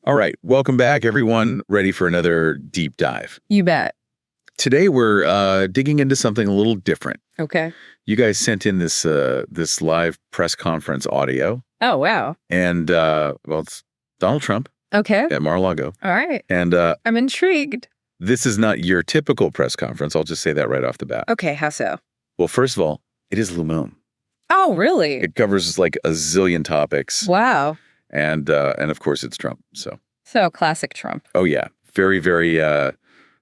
All right. Welcome back, everyone. Ready for another deep dive. You bet. Today, we're digging into something a little different. Okay. You guys sent in this live press conference audio. Oh, wow. And, it's Donald Trump Okay. at Mar-a-Lago. All right. And I'm intrigued. this is not your typical press conference. I'll just say that right off the bat. Okay. How so? Well, first of all, it is Lumon. Oh, really? It covers like a zillion topics. Wow. And of course, it's Trump. So classic Trump. Oh, yeah. Very, very,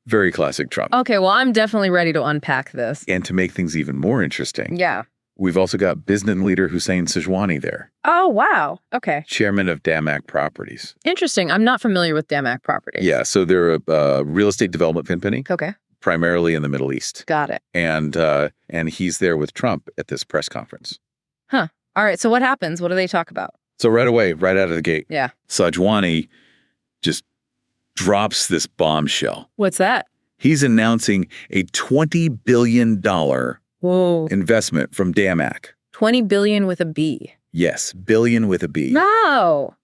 very classic Trump. Okay. Well, I'm definitely ready to unpack this. And to make things even more interesting, Yeah. we've also got business leader Hussein Sichuani there, Oh, wow. Okay. chairman of Damak Properties. Interesting. I'm not familiar with Damak Properties. Yeah, so they're a real estate development company, Okay. primarily in the Middle East. Got it. And he's there with Trump at this press conference. Huh. All right. So what happens? What do they talk about? So right away, right out of the gate, Yeah. Sichuani just drops this bombshell. What's that? He's announcing a $20 billion Whoa. investment from Damak. 20 billion with a B. Yes, billion with a B. No.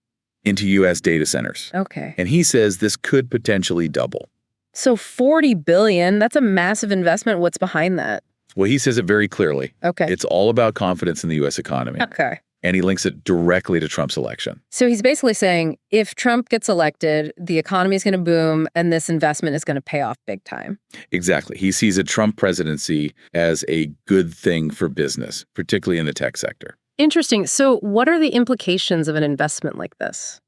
Into U.S. data centers. Okay. And he says this could potentially double. So 40 billion, that's a massive investment. What's behind that? Well, he says it very clearly. Okay. It's all about confidence in the U.S. economy. Okay. And he links it directly to Trump's election. So he's basically saying if Trump gets elected, the economy is going to boom and this investment is going to pay off big time. Exactly. He sees a Trump presidency as a good thing for business, particularly in the tech sector. Interesting. So what are the implications of an investment like this?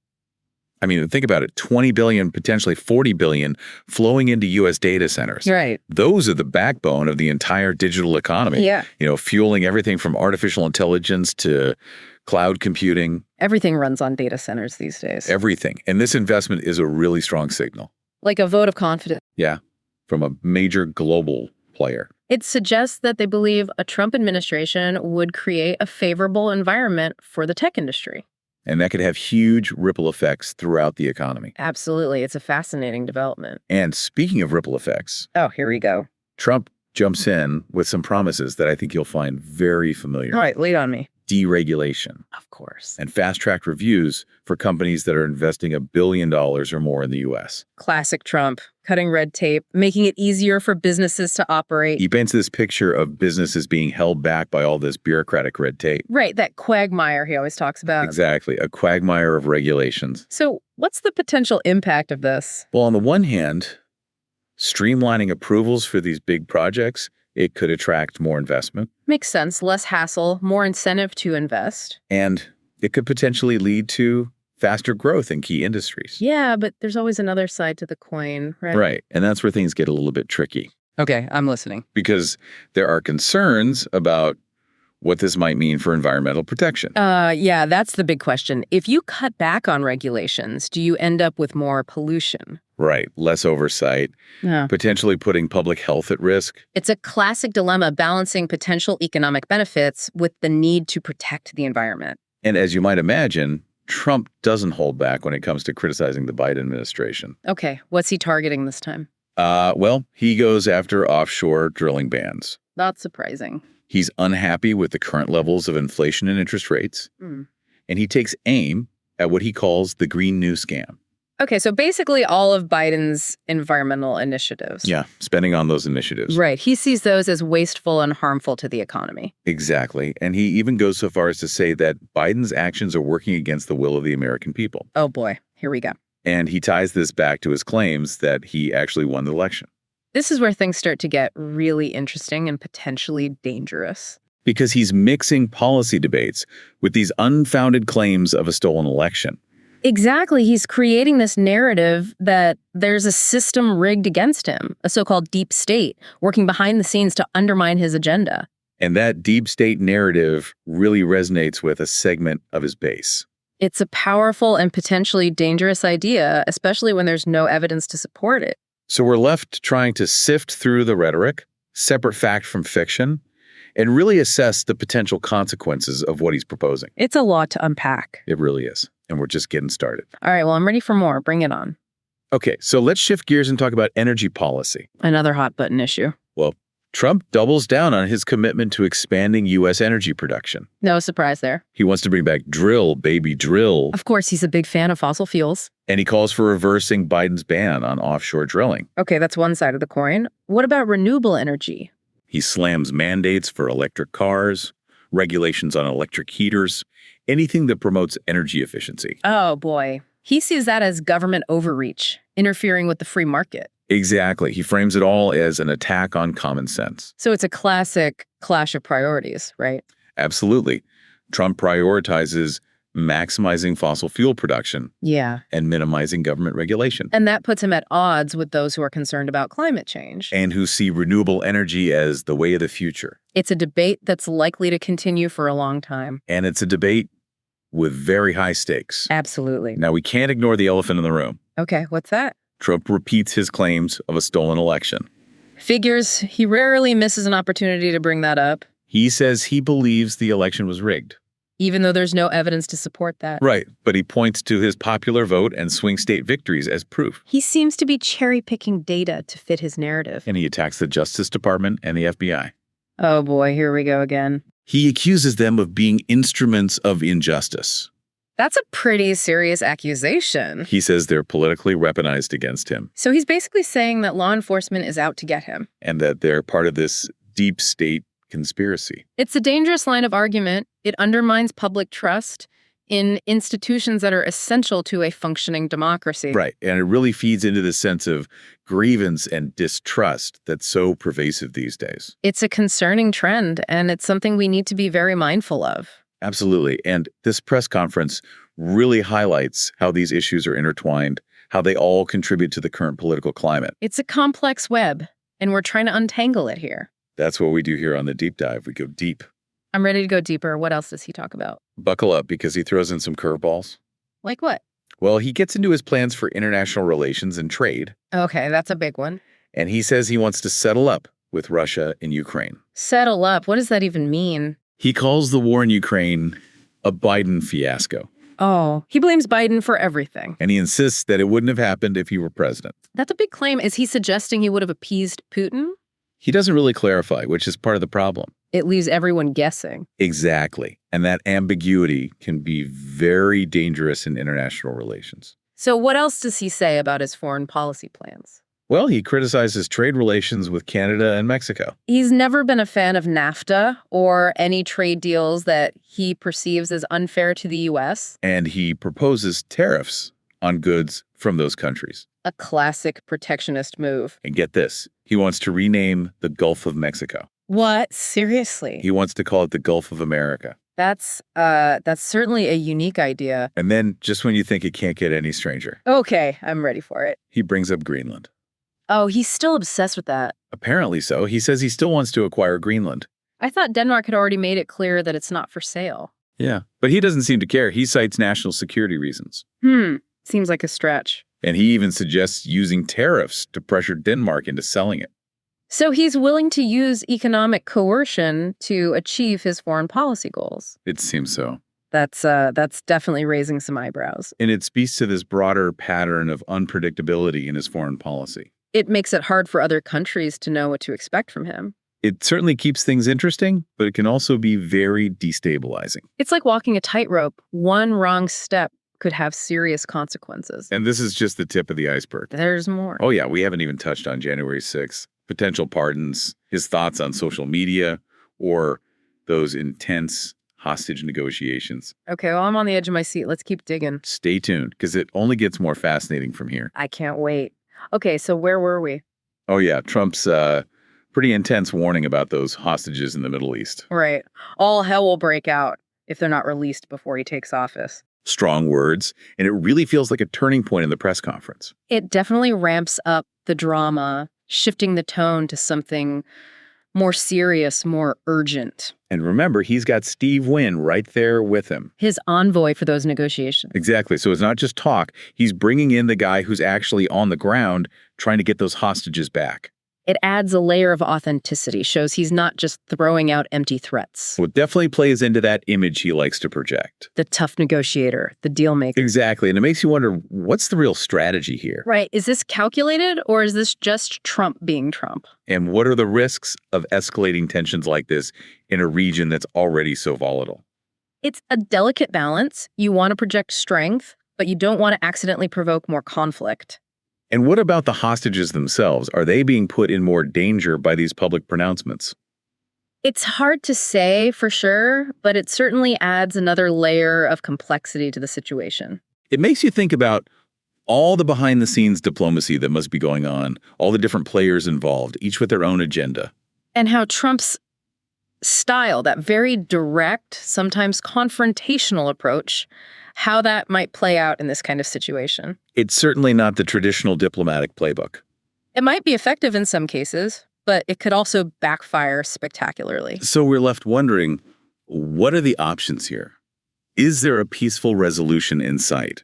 I mean, think about it. 20 billion, potentially 40 billion flowing into U.S. data centers. Right. Those are the backbone of the entire digital economy. Yeah. You know, fueling everything from artificial intelligence to cloud computing. Everything runs on data centers these days. Everything. And this investment is a really strong signal. Like a vote of confidence. Yeah. From a major global player. It suggests that they believe a Trump administration would create a favorable environment for the tech industry. And that could have huge ripple effects throughout the economy. Absolutely. It's a fascinating development. And speaking of ripple effects, Oh, here we go. Trump jumps in with some promises that I think you'll find very familiar. All right, lead on me. Deregulation Of course. and fast-track reviews for companies that are investing $1 billion or more in the U.S. Classic Trump, cutting red tape, making it easier for businesses to operate. He paints this picture of businesses being held back by all this bureaucratic red tape. Right, that quagmire he always talks about. Exactly, a quagmire of regulations. So what's the potential impact of this? Well, on the one hand, streamlining approvals for these big projects, it could attract more investment. Makes sense. Less hassle, more incentive to invest. And it could potentially lead to faster growth in key industries. Yeah, but there's always another side to the coin, right? Right. And that's where things get a little bit tricky Okay, I'm listening. because there are concerns about what this might mean for environmental protection. Yeah, that's the big question. If you cut back on regulations, do you end up with more pollution? Right. Less oversight, Yeah. potentially putting public health at risk. It's a classic dilemma balancing potential economic benefits with the need to protect the environment. And as you might imagine, Trump doesn't hold back when it comes to criticizing the Biden administration. Okay, what's he targeting this time? Well, he goes after offshore drilling bans. Not surprising. He's unhappy with the current levels of inflation and interest rates, Hmm. and he takes aim at what he calls the Green New Scam. Okay, so basically all of Biden's environmental initiatives. Yeah, spending on those initiatives. Right. He sees those as wasteful and harmful to the economy. Exactly. And he even goes so far as to say that Biden's actions are working against the will of the American people. Oh boy, here we go. And he ties this back to his claims that he actually won the election. This is where things start to get really interesting and potentially dangerous. Because he's mixing policy debates with these unfounded claims of a stolen election. Exactly. He's creating this narrative that there's a system rigged against him, a so-called deep state, working behind the scenes to undermine his agenda. And that deep state narrative really resonates with a segment of his base. It's a powerful and potentially dangerous idea, especially when there's no evidence to support it. So we're left trying to sift through the rhetoric, separate fact from fiction, and really assess the potential consequences of what he's proposing. It's a lot to unpack. It really is. And we're just getting started. All right, well, I'm ready for more. Bring it on. Okay, so let's shift gears and talk about energy policy. Another hot button issue. Well, Trump doubles down on his commitment to expanding U.S. energy production. No surprise there. He wants to bring back drill, baby, drill. Of course, he's a big fan of fossil fuels. And he calls for reversing Biden's ban on offshore drilling. Okay, that's one side of the coin. What about renewable energy? He slams mandates for electric cars, regulations on electric heaters, anything that promotes energy efficiency. Oh, boy. He sees that as government overreach, interfering with the free market. Exactly. He frames it all as an attack on common sense. So it's a classic clash of priorities, right? Absolutely. Trump prioritizes maximizing fossil fuel production Yeah. and minimizing government regulation, And that puts him at odds with those who are concerned about climate change. and who see renewable energy as the way of the future. It's a debate that's likely to continue for a long time. And it's a debate with very high stakes. Absolutely. Now, we can't ignore the elephant in the room. Okay, what's that? Trump repeats his claims of a stolen election. Figures he rarely misses an opportunity to bring that up, He says he believes the election was rigged. even though there's no evidence to support that. Right, but he points to his popular vote and swing state victories as proof. He seems to be cherry-picking data to fit his narrative. And he attacks the Justice Department and the FBI. Oh boy, here we go again. He accuses them of being instruments of injustice. That's a pretty serious accusation. He says they're politically weaponized against him So he's basically saying that law enforcement is out to get him. and that they're part of this deep state conspiracy. It's a dangerous line of argument. It undermines public trust in institutions that are essential to a functioning democracy. Right, and it really feeds into the sense of grievance and distrust that's so pervasive these days. It's a concerning trend, and it's something we need to be very mindful of. Absolutely. And this press conference really highlights how these issues are intertwined, how they all contribute to the current political climate. It's a complex web, and we're trying to untangle it here. That's what we do here on the Deep Dive. We go deep. I'm ready to go deeper. What else does he talk about? Buckle up, because he throws in some curveballs. Like what? Well, he gets into his plans for international relations and trade, Okay, that's a big one. and he says he wants to settle up with Russia and Ukraine. Settle up. What does that even mean? He calls the war in Ukraine a Biden fiasco, Oh, he blames Biden for everything. and he insists that it wouldn't have happened if he were president. That's a big claim. Is he suggesting he would have appeased Putin? He doesn't really clarify, which is part of the problem. It leaves everyone guessing. Exactly. And that ambiguity can be very dangerous in international relations. So what else does he say about his foreign policy plans? Well, he criticizes trade relations with Canada and Mexico. He's never been a fan of NAFTA or any trade deals that he perceives as unfair to the U.S. And he proposes tariffs on goods from those countries. A classic protectionist move. And get this, he wants to rename the Gulf of Mexico. What? Seriously? He wants to call it the Gulf of America. That's certainly a unique idea. And then, just when you think it can't get any stranger, Okay, I'm ready for it. he brings up Greenland. Oh, he's still obsessed with that. Apparently so. He says he still wants to acquire Greenland. I thought Denmark had already made it clear that it's not for sale. Yeah. But he doesn't seem to care. He cites national security reasons. Seems like a stretch. And he even suggests using tariffs to pressure Denmark into selling it. So he's willing to use economic coercion to achieve his foreign policy goals. It seems so. That's definitely raising some eyebrows. And it speaks to this broader pattern of unpredictability in his foreign policy. It makes it hard for other countries to know what to expect from him. It certainly keeps things interesting, but it can also be very destabilizing. It's like walking a tightrope. One wrong step could have serious consequences. And this is just the tip of the iceberg. There's more. Oh, yeah, we haven't even touched on January 6th. Potential pardons, his thoughts on social media, or those intense hostage negotiations. Okay, well, I'm on the edge of my seat. Let's keep digging. Stay tuned, because it only gets more fascinating from here. I can't wait. Okay, so where were we? Oh, yeah, Trump's pretty intense warning about those hostages in the Middle East. Right. All hell will break out if they're not released before he takes office. Strong words, and it really feels like a turning point in the press conference. It definitely ramps up the drama, shifting the tone to something more serious, more urgent. And remember, he's got Steve Wynn right there with him. His envoy for those negotiations. Exactly. So it's not just talk. He's bringing in the guy who's actually on the ground trying to get those hostages back. It adds a layer of authenticity, shows he's not just throwing out empty threats. Well, it definitely plays into that image he likes to project. The tough negotiator, the deal maker. Exactly. And it makes you wonder, what's the real strategy here? Right. Is this calculated or is this just Trump being Trump? And what are the risks of escalating tensions like this in a region that's already so volatile? It's a delicate balance. You want to project strength, but you don't want to accidentally provoke more conflict. And what about the hostages themselves? Are they being put in more danger by these public pronouncements? It's hard to say for sure, but it certainly adds another layer of complexity to the situation. It makes you think about all the behind-the-scenes diplomacy that must be going on, all the different players involved, each with their own agenda. And how Trump's style, that very direct, sometimes confrontational approach, how that might play out in this kind of situation. It's certainly not the traditional diplomatic playbook. It might be effective in some cases, but it could also backfire spectacularly. So we're left wondering, what are the options here? Is there a peaceful resolution in sight?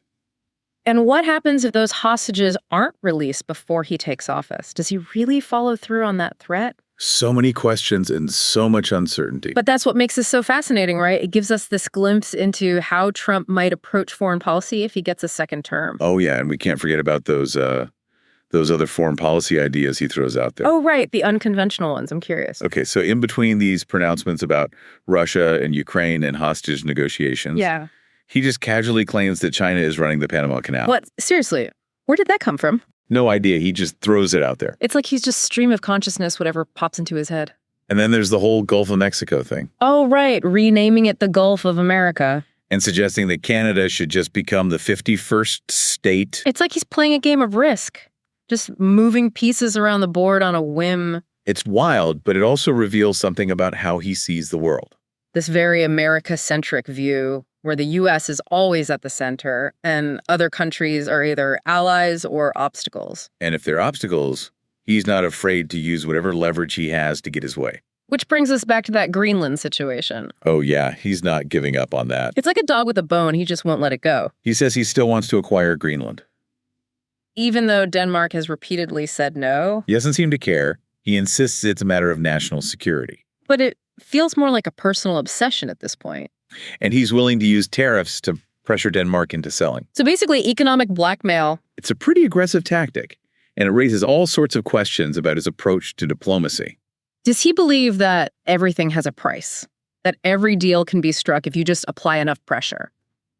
And what happens if those hostages aren't released before he takes office? Does he really follow through on that threat? So many questions and so much uncertainty. But that's what makes this so fascinating, right? It gives us this glimpse into how Trump might approach foreign policy if he gets a second term. Oh, yeah, and we can't forget about those other foreign policy ideas he throws out there. Oh, right, the unconventional ones. I'm curious. Okay, so in between these pronouncements about Russia and Ukraine and hostage negotiations, he just casually claims that China is running the Panama Canal. What? Seriously, where did that come from? No idea. He just throws it out there. It's like he's just stream of consciousness, whatever pops into his head. And then there's the whole Gulf of Mexico thing. Oh, right. Renaming it the Gulf of America. And suggesting that Canada should just become the 51st state. It's like he's playing a game of Risk, just moving pieces around the board on a whim. It's wild, but it also reveals something about how he sees the world. This very America-centric view where the U.S. is always at the center and other countries are either allies or obstacles. And if they're obstacles, he's not afraid to use whatever leverage he has to get his way. Which brings us back to that Greenland situation. Oh, yeah, he's not giving up on that. It's like a dog with a bone. He just won't let it go. He says he still wants to acquire Greenland. Even though Denmark has repeatedly said no. He doesn't seem to care. He insists it's a matter of national security. But it feels more like a personal obsession at this point. And he's willing to use tariffs to pressure Denmark into selling. So basically, economic blackmail. It's a pretty aggressive tactic, and it raises all sorts of questions about his approach to diplomacy. Does he believe that everything has a price? That every deal can be struck if you just apply enough pressure?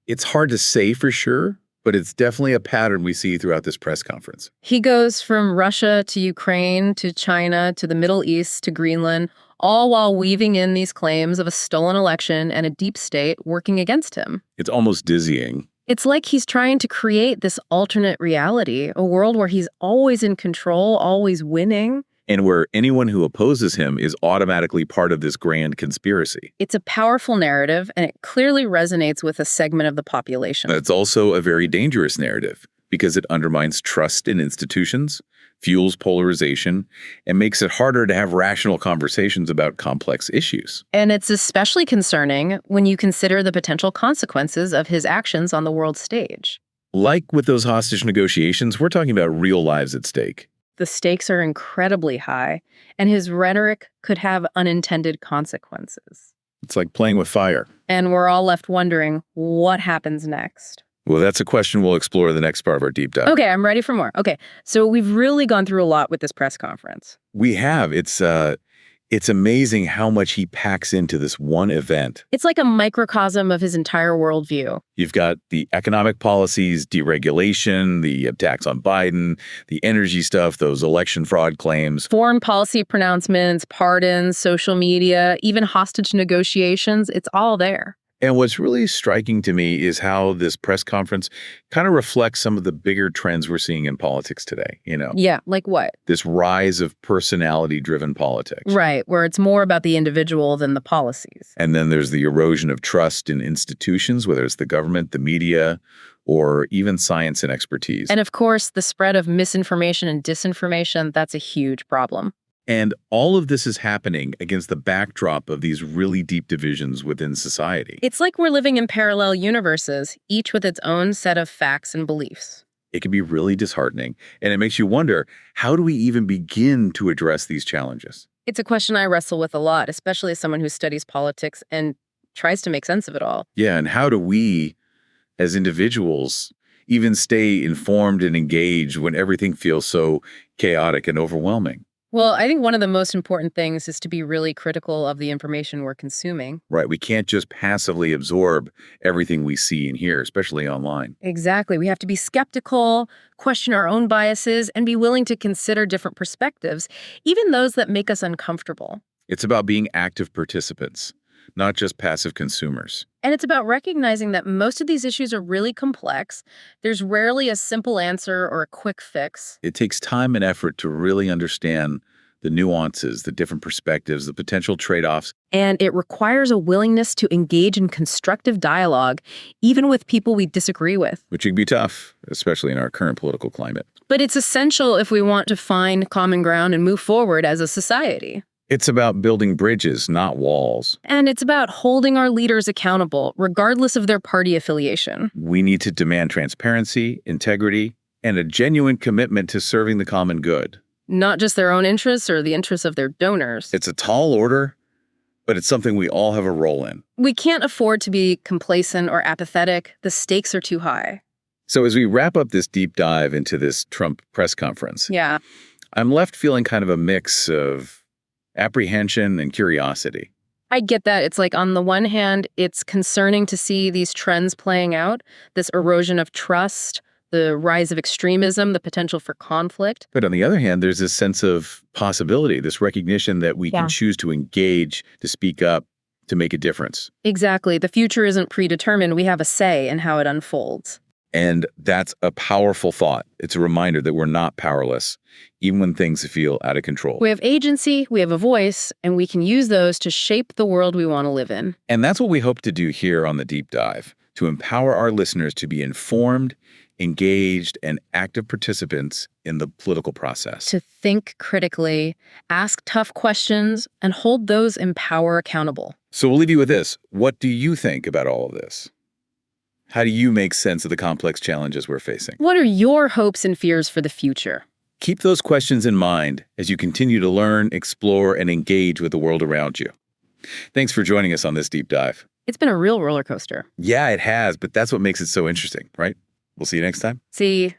It's hard to say for sure, but it's definitely a pattern we see throughout this press conference. He goes from Russia to Ukraine to China to the Middle East to Greenland, all while weaving in these claims of a stolen election and a deep state working against him. It's almost dizzying. It's like he's trying to create this alternate reality, a world where he's always in control, always winning. And where anyone who opposes him is automatically part of this grand conspiracy. It's a powerful narrative, and it clearly resonates with a segment of the population. It's also a very dangerous narrative because it undermines trust in institutions, fuels polarization, and makes it harder to have rational conversations about complex issues. And it's especially concerning when you consider the potential consequences of his actions on the world stage. Like with those hostage negotiations, we're talking about real lives at stake. The stakes are incredibly high, and his rhetoric could have unintended consequences. It's like playing with fire. And we're all left wondering, what happens next? Well, that's a question we'll explore in the next part of our deep dive. Okay, I'm ready for more. Okay, so we've really gone through a lot with this press conference. We have. It's amazing how much he packs into this one event. It's like a microcosm of his entire worldview. You've got the economic policies, deregulation, the attacks on Biden, the energy stuff, those election fraud claims. Foreign policy pronouncements, pardons, social media, even hostage negotiations, it's all there. And what's really striking to me is how this press conference kind of reflects some of the bigger trends we're seeing in politics today, you know? Yeah, like what? This rise of personality-driven politics. Right, where it's more about the individual than the policies. And then there's the erosion of trust in institutions, whether it's the government, the media, or even science and expertise. And of course, the spread of misinformation and disinformation, that's a huge problem. And all of this is happening against the backdrop of these really deep divisions within society. It's like we're living in parallel universes, each with its own set of facts and beliefs. It can be really disheartening, and it makes you wonder, how do we even begin to address these challenges? It's a question I wrestle with a lot, especially as someone who studies politics and tries to make sense of it all. Yeah, and how do we, as individuals, even stay informed and engaged when everything feels so chaotic and overwhelming? Well, I think one of the most important things is to be really critical of the information we're consuming. Right, we can't just passively absorb everything we see and hear, especially online. Exactly. We have to be skeptical, question our own biases, and be willing to consider different perspectives, even those that make us uncomfortable. It's about being active participants, not just passive consumers. And it's about recognizing that most of these issues are really complex. There's rarely a simple answer or a quick fix. It takes time and effort to really understand the nuances, the different perspectives, the potential trade-offs. And it requires a willingness to engage in constructive dialogue, even with people we disagree with. Which can be tough, especially in our current political climate. But it's essential if we want to find common ground and move forward as a society. It's about building bridges, not walls. And it's about holding our leaders accountable, regardless of their party affiliation. We need to demand transparency, integrity, and a genuine commitment to serving the common good. Not just their own interests or the interests of their donors. It's a tall order, but it's something we all have a role in. We can't afford to be complacent or apathetic. The stakes are too high. So as we wrap up this deep dive into this Trump press conference, Yeah. I'm left feeling kind of a mix of apprehension and curiosity. I get that. It's like, on the one hand, it's concerning to see these trends playing out, this erosion of trust, the rise of extremism, the potential for conflict. But on the other hand, there's this sense of possibility, this recognition that we Yeah. can choose to engage, to speak up, to make a difference. Exactly. The future isn't predetermined. We have a say in how it unfolds. And that's a powerful thought. It's a reminder that we're not powerless, even when things feel out of control. We have agency, we have a voice, and we can use those to shape the world we want to live in. And that's what we hope to do here on The Deep Dive, to empower our listeners to be informed, engaged, and active participants in the political process. To think critically, ask tough questions, and hold those in power accountable. So we'll leave you with this. What do you think about all of this? How do you make sense of the complex challenges we're facing? What are your hopes and fears for the future? Keep those questions in mind as you continue to learn, explore, and engage with the world around you. Thanks for joining us on this deep dive. It's been a real roller coaster. Yeah, it has, but that's what makes it so interesting, right? We'll see you next time. See